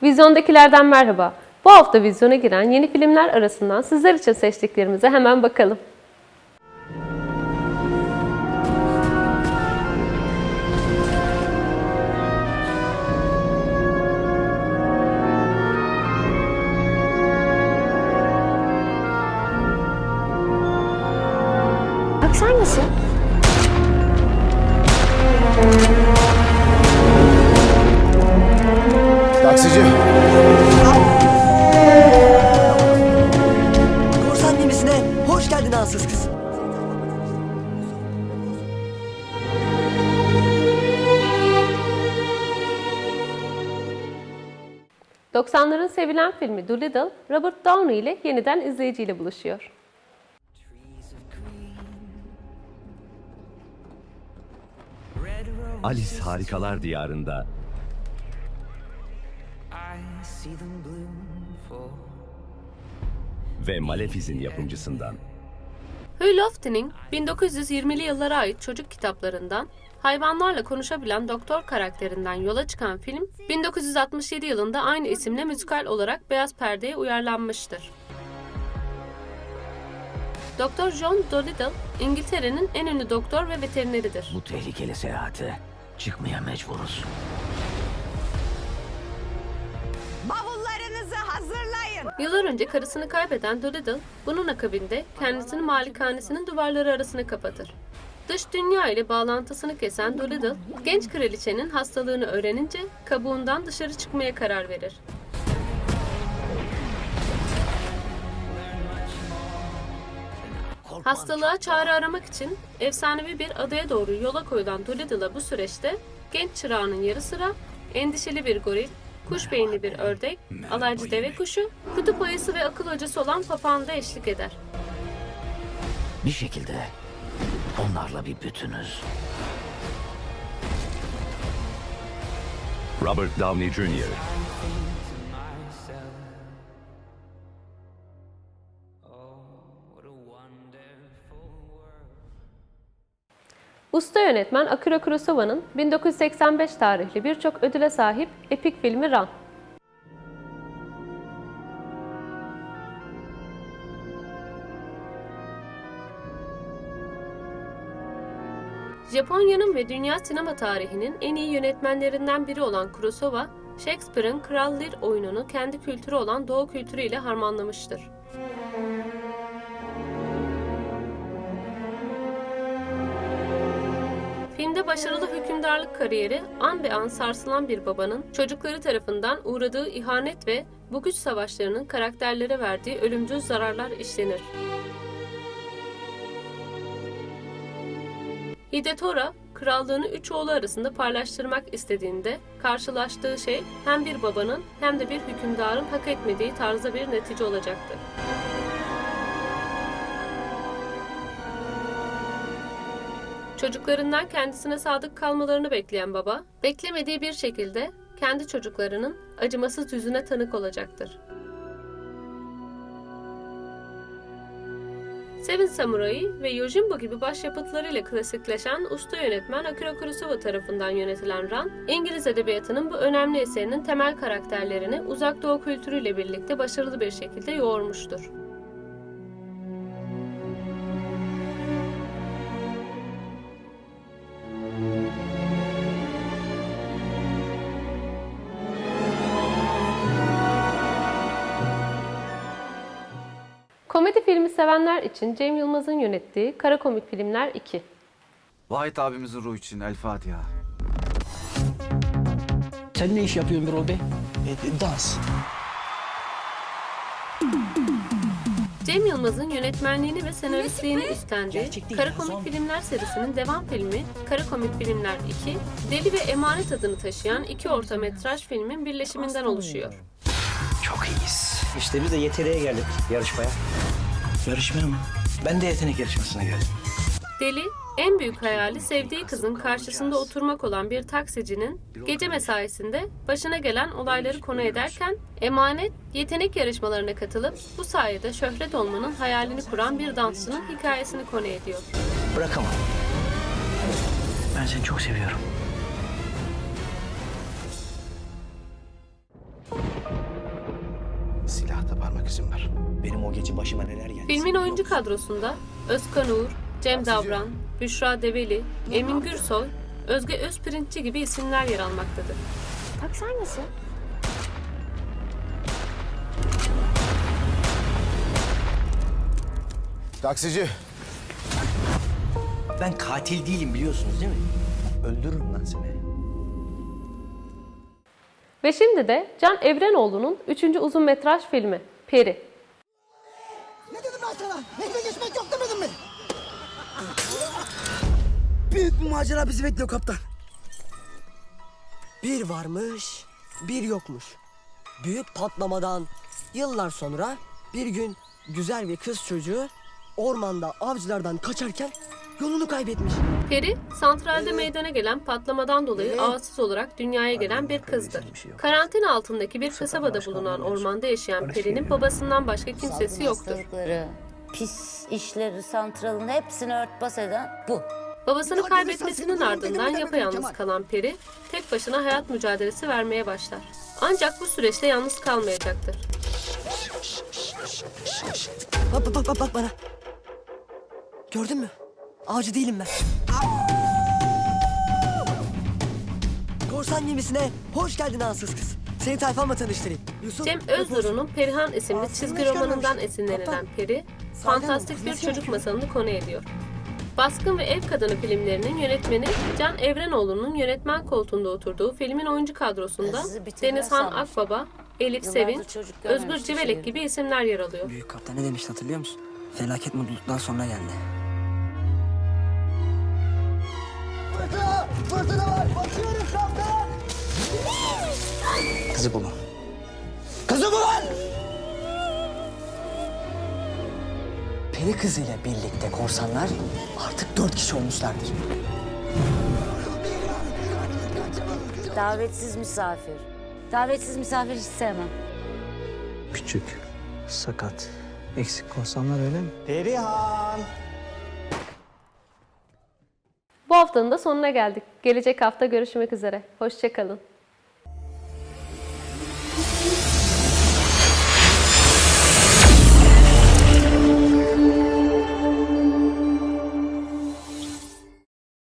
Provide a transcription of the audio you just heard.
Vizyondakilerden merhaba. Bu hafta vizyona giren yeni filmler arasından sizler için seçtiklerimize hemen bakalım. Bak sen nasıl? Taksici. Korsan gemisine hoş geldin ansız kız. ...90'ların sevilen filmi Dolittle, Robert Downey ile yeniden izleyiciyle buluşuyor. Alice Harikalar Diyarında ve Malefiz'in yapımcısından. Hugh Lofting'in 1920'li yıllara ait çocuk kitaplarından hayvanlarla konuşabilen doktor karakterinden yola çıkan film, 1967 yılında aynı isimle müzikal olarak beyaz perdeye uyarlanmıştır. Doktor John Dolittle, İngiltere'nin en ünlü doktor ve veterineridir. Bu tehlikeli seyahate çıkmaya mecburuz. Bavullarınızı hazırlayın. Yıllar önce karısını kaybeden Dolittle, bunun akabinde kendisini malikanesinin duvarları arasına kapatır. Dış dünya ile bağlantısını kesen Dolittle, genç kraliçenin hastalığını öğrenince kabuğundan dışarı çıkmaya karar verir. Hastalığa çare aramak için efsanevi bir adaya doğru yola koyulan Dolittle'a bu süreçte genç çırağının yarı sıra endişeli bir goril, kuş beyinli bir ördek, alaycı deve kuşu, kutup ayısı ve akıl hocası olan papağan da eşlik eder. Bir şekilde onlarla bir bütünüz. Robert Downey Jr. Usta yönetmen Akira Kurosawa'nın 1985 tarihli birçok ödüle sahip epik filmi Ran. Japonya'nın ve dünya sinema tarihinin en iyi yönetmenlerinden biri olan Kurosawa, Shakespeare'in Kral Lear oyununu kendi kültürü olan Doğu kültürüyle harmanlamıştır. Filmde başarılı hükümdarlık kariyeri an be an sarsılan bir babanın çocukları tarafından uğradığı ihanet ve bu güç savaşlarının karakterlere verdiği ölümcül zararlar işlenir. Hidetora, krallığını üç oğlu arasında paylaştırmak istediğinde karşılaştığı şey hem bir babanın hem de bir hükümdarın hak etmediği tarzda bir netice olacaktır. Çocuklarından kendisine sadık kalmalarını bekleyen baba, beklemediği bir şekilde kendi çocuklarının acımasız yüzüne tanık olacaktır. Seven Samurai ve Yojimbo gibi başyapıtlarıyla klasikleşen usta yönetmen Akira Kurosawa tarafından yönetilen Ran, İngiliz edebiyatının bu önemli eserinin temel karakterlerini Uzak Doğu kültürüyle birlikte başarılı bir şekilde yoğurmuştur. Komedi filmi sevenler için Cem Yılmaz'ın yönettiği Kara Komik Filmler 2. Vahit abimizin ruhu için El Fatiha. Sen ne iş yapıyorsun Birol Bey? Dans. Cem Yılmaz'ın yönetmenliğini ve senaristliğini üstlendiği Kara Komik Filmler serisinin devam filmi Kara Komik Filmler 2, Deli ve Emanet adını taşıyan iki orta metraj filmin birleşiminden oluşuyor. Çok iyiyiz. İşte biz de yeteneğe geldik yarışmaya. Yarışmaya mı? Ben de yetenek yarışmasına geldim. Deli, en büyük hayali sevdiği kızın karşısında oturmak olan bir taksicinin gece mesaisinde başına gelen olayları konu ederken Emanet, yetenek yarışmalarına katılıp bu sayede şöhret olmanın hayalini kuran bir dansçının hikayesini konu ediyor. Bırakamam. Ben seni çok seviyorum. var. Benim o gece başıma neler geldi. Filmin oyuncu kadrosunda Özkan Uğur, Cem Davran, Büşra Develi, Emin Gürsoy, Özge Özpirinççi gibi isimler yer almaktadır. Taksi hangisi? Taksici. Ben katil değilim biliyorsunuz değil mi? Öldürürüm lan seni. Ve şimdi de Can Evrenoğlu'nun 3. uzun metraj filmi Peri. Ne dedim ben sana? Nehre geçmek yok demedim mi? Büyük bir macera bizi bekliyor kaptan. Bir varmış, bir yokmuş. Büyük patlamadan yıllar sonra bir gün güzel bir kız çocuğu ormanda avcılardan kaçarken yolunu kaybetmiş. Peri, santralde meydana gelen patlamadan dolayı ağızsız olarak dünyaya gelen bir kızdır. Karantina altındaki bir kasabada bulunan ormanda yaşayan Peri'nin babasından başka kimsesi yoktur. Hastalıkları, pis işleri, santralın hepsini örtbas eden bu. Babasını kaybetmesinin ardından yapayalnız kalan Peri, tek başına hayat mücadelesi vermeye başlar. Ancak bu süreçte yalnız kalmayacaktır. Bak bana. Gördün mü? Avcı değilim ben. Korsan gemisine hoş geldin ansız kız. Seni tayfamla tanıştırayım. Yusuf, Cem Özduru'nun Perihan isimli çizgi romanından esinlenilen Peri, fantastik bir çocuk masalını konu ediyor. Baskın ve Ev Kadını filmlerinin yönetmeni Can Evrenoğlu'nun yönetmen koltuğunda oturduğu filmin oyuncu kadrosunda Denizhan Akbaba, Elif Sevin, Özgür Civelek gibi isimler yer alıyor. Büyük kaptan ne demişti hatırlıyor musun? Felaket mutluluktan sonra geldi. Fırtına var! Basıyoruz kaptan! Kızı bulun. Kızı bulun! Peri kızıyla birlikte korsanlar artık 4 kişi olmuşlardır. Davetsiz misafir. Davetsiz misafir hiç sevmem. Küçük, sakat, eksik korsanlar öyle mi? Bu haftanın da sonuna geldik. Gelecek hafta görüşmek üzere. Hoşça kalın.